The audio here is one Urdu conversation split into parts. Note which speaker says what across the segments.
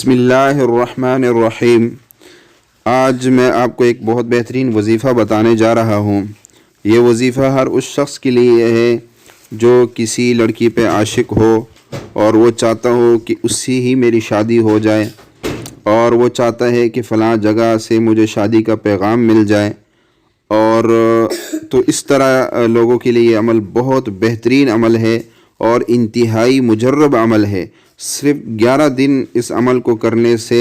Speaker 1: بسم اللہ الرحمن الرحیم۔ آج میں آپ کو ایک بہت بہترین وظیفہ بتانے جا رہا ہوں۔ یہ وظیفہ ہر اس شخص کے لیے ہے جو کسی لڑکی پہ عاشق ہو اور وہ چاہتا ہو کہ اس سے ہی میری شادی ہو جائے، اور وہ چاہتا ہے کہ فلاں جگہ سے مجھے شادی کا پیغام مل جائے، اور تو اس طرح لوگوں کے لیے یہ عمل بہت بہترین عمل ہے اور انتہائی مجرب عمل ہے۔ صرف 11 دن اس عمل کو کرنے سے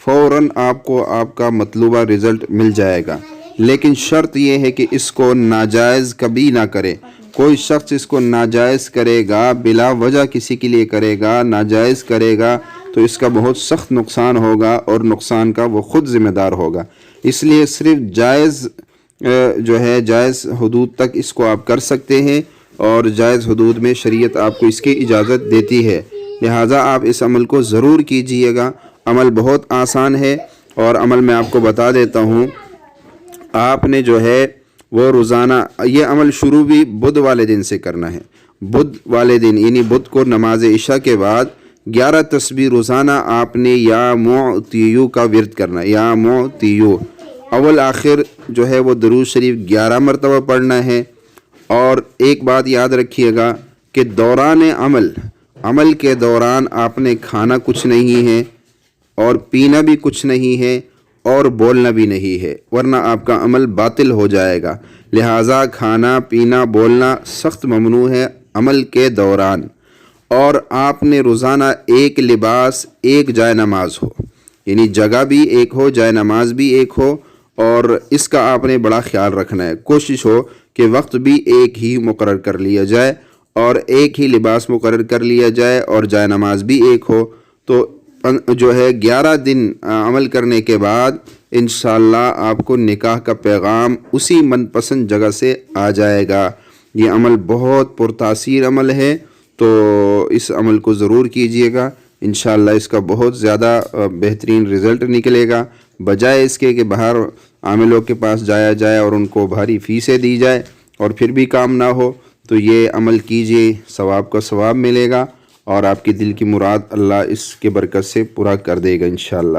Speaker 1: فوراً آپ کو آپ کا مطلوبہ رزلٹ مل جائے گا، لیکن شرط یہ ہے کہ اس کو ناجائز کبھی نہ کرے۔ کوئی شخص اس کو ناجائز کرے گا، بلا وجہ کسی کے لیے کرے گا، ناجائز کرے گا، تو اس کا بہت سخت نقصان ہوگا اور نقصان کا وہ خود ذمہ دار ہوگا۔ اس لیے صرف جائز جائز حدود تک اس کو آپ کر سکتے ہیں، اور جائز حدود میں شریعت آپ کو اس کی اجازت دیتی ہے، لہٰذا آپ اس عمل کو ضرور کیجئے گا۔ عمل بہت آسان ہے، اور عمل میں آپ کو بتا دیتا ہوں۔ آپ نے وہ روزانہ یہ عمل شروع بھی بدھ والے دن سے کرنا ہے۔ بدھ والے دن یعنی بدھ کو نماز عشاء کے بعد 11 تسبیح روزانہ آپ نے یا معتیو کا ورد کرنا ہے۔ یا معتیو اول آخر وہ درود شریف 11 مرتبہ پڑھنا ہے۔ اور ایک بات یاد رکھیے گا کہ دوران عمل کے دوران آپ نے کھانا کچھ نہیں ہے، اور پینا بھی کچھ نہیں ہے، اور بولنا بھی نہیں ہے، ورنہ آپ کا عمل باطل ہو جائے گا۔ لہٰذا کھانا پینا بولنا سخت ممنوع ہے عمل کے دوران۔ اور آپ نے روزانہ ایک لباس ایک جائے نماز ہو، یعنی جگہ بھی ایک ہو، جائے نماز بھی ایک ہو، اور اس کا آپ نے بڑا خیال رکھنا ہے۔ کوشش ہو کہ وقت بھی ایک ہی مقرر کر لیا جائے، اور ایک ہی لباس مقرر کر لیا جائے، اور جائے نماز بھی ایک ہو۔ تو 11 دن عمل کرنے کے بعد انشاءاللہ آپ کو نکاح کا پیغام اسی من پسند جگہ سے آ جائے گا۔ یہ عمل بہت پرتاثیر عمل ہے، تو اس عمل کو ضرور کیجئے گا۔ انشاءاللہ اس کا بہت زیادہ بہترین رزلٹ نکلے گا، بجائے اس کے کہ باہر عاملوں کے پاس جایا جائے اور ان کو بھاری فیسیں دی جائے اور پھر بھی کام نہ ہو۔ تو یہ عمل کیجئے، ثواب کا ثواب ملے گا، اور آپ کی دل کی مراد اللہ اس کے برکت سے پورا کر دے گا انشاءاللہ۔